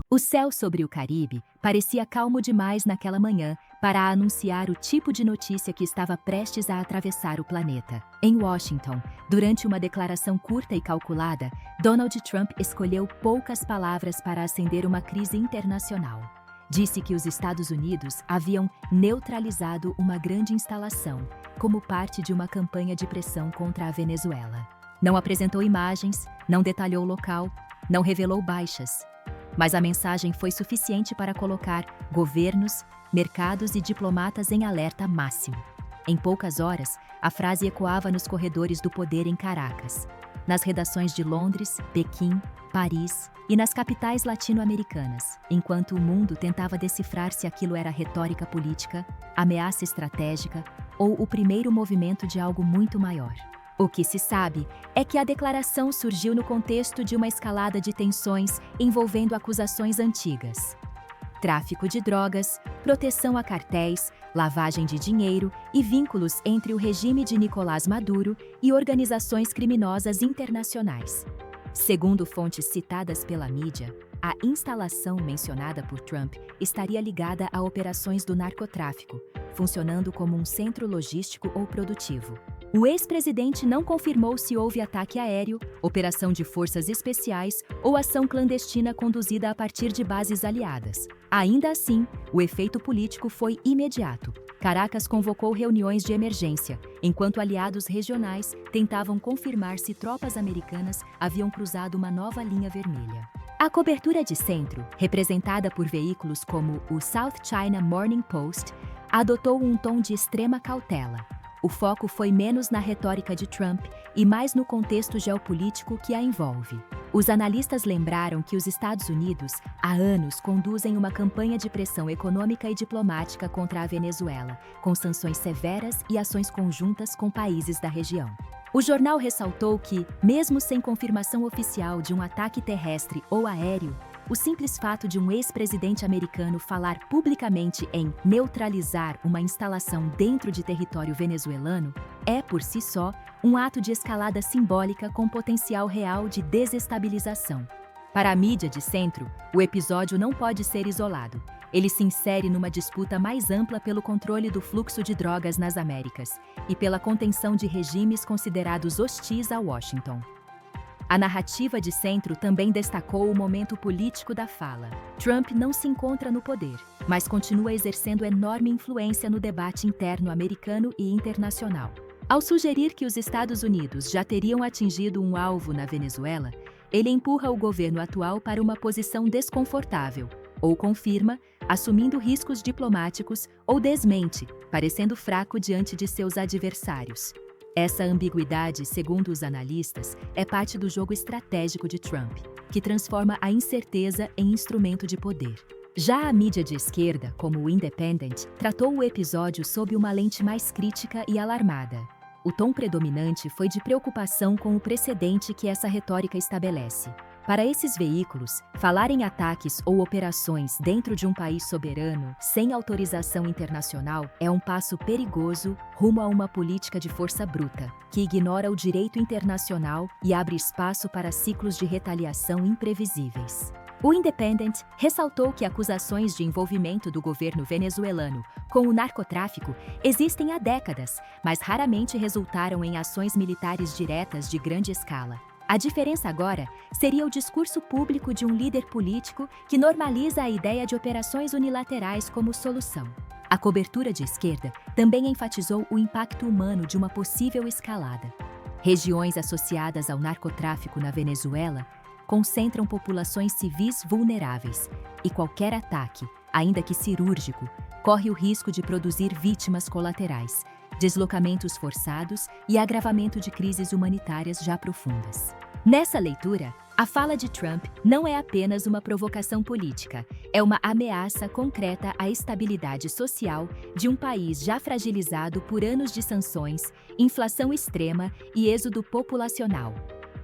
O céu sobre o Caribe parecia calmo demais naquela manhã para anunciar o tipo de notícia que estava prestes a atravessar o planeta. Em Washington, durante uma declaração curta e calculada, Donald Trump escolheu poucas palavras para acender uma crise internacional. Disse que os Estados Unidos haviam neutralizado uma grande instalação, como parte de uma campanha de pressão contra a Venezuela. Não apresentou imagens, não detalhou o local, não revelou baixas. Mas a mensagem foi suficiente para colocar governos, mercados e diplomatas em alerta máximo. Em poucas horas, a frase ecoava nos corredores do poder em Caracas, nas redações de Londres, Pequim, Paris e nas capitais latino-americanas, enquanto o mundo tentava decifrar se aquilo era retórica política, ameaça estratégica ou o primeiro movimento de algo muito maior. O que se sabe é que a declaração surgiu no contexto de uma escalada de tensões envolvendo acusações antigas: tráfico de drogas, proteção a cartéis, lavagem de dinheiro e vínculos entre o regime de Nicolás Maduro e organizações criminosas internacionais. Segundo fontes citadas pela mídia, a instalação mencionada por Trump estaria ligada a operações do narcotráfico, funcionando como um centro logístico ou produtivo. O ex-presidente não confirmou se houve ataque aéreo, operação de forças especiais ou ação clandestina conduzida a partir de bases aliadas. Ainda assim, o efeito político foi imediato. Caracas convocou reuniões de emergência, enquanto aliados regionais tentavam confirmar se tropas americanas haviam cruzado uma nova linha vermelha. A cobertura de centro, representada por veículos como o South China Morning Post, adotou um tom de extrema cautela. O foco foi menos na retórica de Trump e mais no contexto geopolítico que a envolve. Os analistas lembraram que os Estados Unidos, há anos, conduzem uma campanha de pressão econômica e diplomática contra a Venezuela, com sanções severas e ações conjuntas com países da região. O jornal ressaltou que, mesmo sem confirmação oficial de um ataque terrestre ou aéreo, o simples fato de um ex-presidente americano falar publicamente em neutralizar uma instalação dentro de território venezuelano é, por si só, um ato de escalada simbólica com potencial real de desestabilização. Para a mídia de centro, o episódio não pode ser isolado. Ele se insere numa disputa mais ampla pelo controle do fluxo de drogas nas Américas e pela contenção de regimes considerados hostis a Washington. A narrativa de centro também destacou o momento político da fala. Trump não se encontra no poder, mas continua exercendo enorme influência no debate interno americano e internacional. Ao sugerir que os Estados Unidos já teriam atingido um alvo na Venezuela, ele empurra o governo atual para uma posição desconfortável, ou confirma, assumindo riscos diplomáticos, ou desmente, parecendo fraco diante de seus adversários. Essa ambiguidade, segundo os analistas, é parte do jogo estratégico de Trump, que transforma a incerteza em instrumento de poder. Já a mídia de esquerda, como o Independent, tratou o episódio sob uma lente mais crítica e alarmada. O tom predominante foi de preocupação com o precedente que essa retórica estabelece. Para esses veículos, falar em ataques ou operações dentro de um país soberano, sem autorização internacional, é um passo perigoso rumo a uma política de força bruta, que ignora o direito internacional e abre espaço para ciclos de retaliação imprevisíveis. O Independent ressaltou que acusações de envolvimento do governo venezuelano com o narcotráfico existem há décadas, mas raramente resultaram em ações militares diretas de grande escala. A diferença agora seria o discurso público de um líder político que normaliza a ideia de operações unilaterais como solução. A cobertura de esquerda também enfatizou o impacto humano de uma possível escalada. Regiões associadas ao narcotráfico na Venezuela concentram populações civis vulneráveis, e qualquer ataque, ainda que cirúrgico, corre o risco de produzir vítimas colaterais, deslocamentos forçados e agravamento de crises humanitárias já profundas. Nessa leitura, a fala de Trump não é apenas uma provocação política, é uma ameaça concreta à estabilidade social de um país já fragilizado por anos de sanções, inflação extrema e êxodo populacional.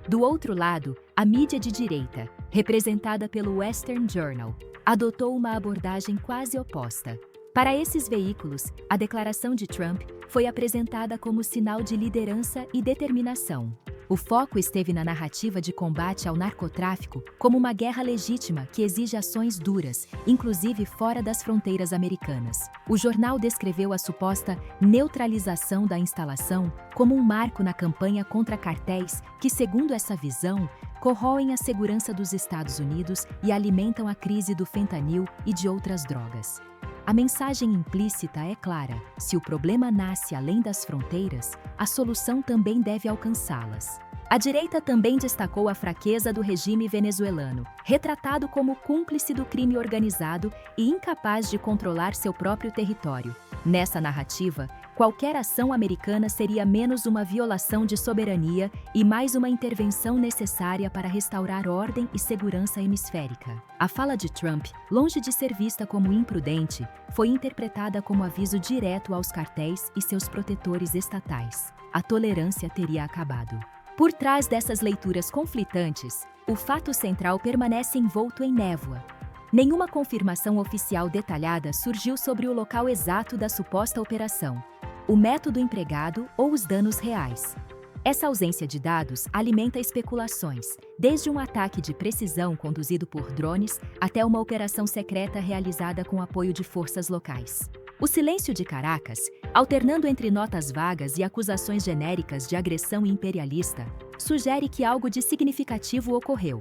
Do outro lado, a mídia de direita, representada pelo Western Journal, adotou uma abordagem quase oposta. Para esses veículos, a declaração de Trump foi apresentada como sinal de liderança e determinação. O foco esteve na narrativa de combate ao narcotráfico como uma guerra legítima que exige ações duras, inclusive fora das fronteiras americanas. O jornal descreveu a suposta neutralização da instalação como um marco na campanha contra cartéis que, segundo essa visão, corroem a segurança dos Estados Unidos e alimentam a crise do fentanil e de outras drogas. A mensagem implícita é clara: se o problema nasce além das fronteiras, a solução também deve alcançá-las. A direita também destacou a fraqueza do regime venezuelano, retratado como cúmplice do crime organizado e incapaz de controlar seu próprio território. Nessa narrativa, qualquer ação americana seria menos uma violação de soberania e mais uma intervenção necessária para restaurar ordem e segurança hemisférica. A fala de Trump, longe de ser vista como imprudente, foi interpretada como aviso direto aos cartéis e seus protetores estatais. A tolerância teria acabado. Por trás dessas leituras conflitantes, o fato central permanece envolto em névoa. Nenhuma confirmação oficial detalhada surgiu sobre o local exato da suposta operação, o método empregado ou os danos reais. Essa ausência de dados alimenta especulações, desde um ataque de precisão conduzido por drones até uma operação secreta realizada com apoio de forças locais. O silêncio de Caracas, alternando entre notas vagas e acusações genéricas de agressão imperialista, sugere que algo de significativo ocorreu,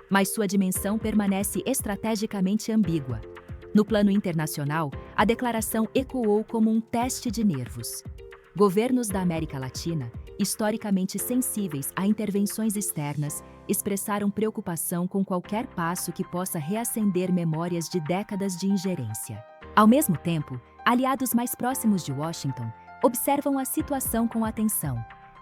mas sua dimensão permanece estrategicamente ambígua. No plano internacional, a declaração ecoou como um teste de nervos. Governos da América Latina, historicamente sensíveis a intervenções externas, expressaram preocupação com qualquer passo que possa reacender memórias de décadas de ingerência. Ao mesmo tempo, aliados mais próximos de Washington observam a situação com atenção,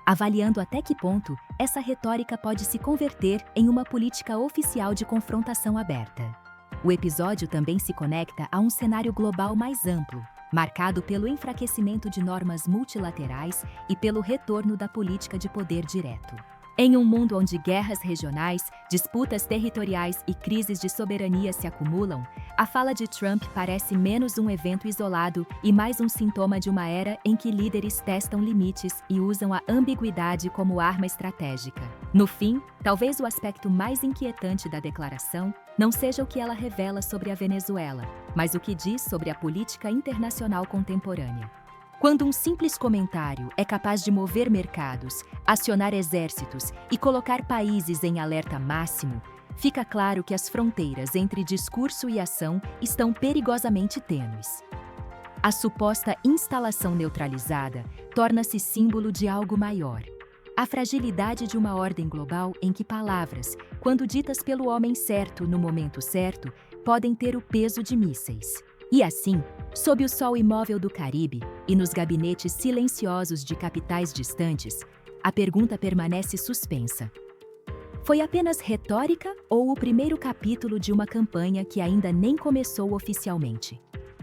avaliando até que ponto essa retórica pode se converter em uma política oficial de confrontação aberta. O episódio também se conecta a um cenário global mais amplo, marcado pelo enfraquecimento de normas multilaterais e pelo retorno da política de poder direto. Em um mundo onde guerras regionais, disputas territoriais e crises de soberania se acumulam, a fala de Trump parece menos um evento isolado e mais um sintoma de uma era em que líderes testam limites e usam a ambiguidade como arma estratégica. No fim, talvez o aspecto mais inquietante da declaração não seja o que ela revela sobre a Venezuela, mas o que diz sobre a política internacional contemporânea. Quando um simples comentário é capaz de mover mercados, acionar exércitos e colocar países em alerta máximo, fica claro que as fronteiras entre discurso e ação estão perigosamente tênues. A suposta instalação neutralizada torna-se símbolo de algo maior. A fragilidade de uma ordem global em que palavras, quando ditas pelo homem certo no momento certo, podem ter o peso de mísseis. E assim, sob o sol imóvel do Caribe e nos gabinetes silenciosos de capitais distantes, a pergunta permanece suspensa. Foi apenas retórica ou o primeiro capítulo de uma campanha que ainda nem começou oficialmente?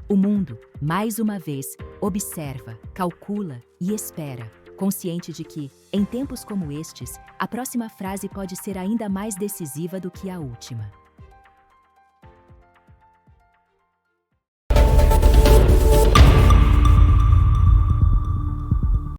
O mundo, mais uma vez, observa, calcula e espera, consciente de que, em tempos como estes, a próxima frase pode ser ainda mais decisiva do que a última.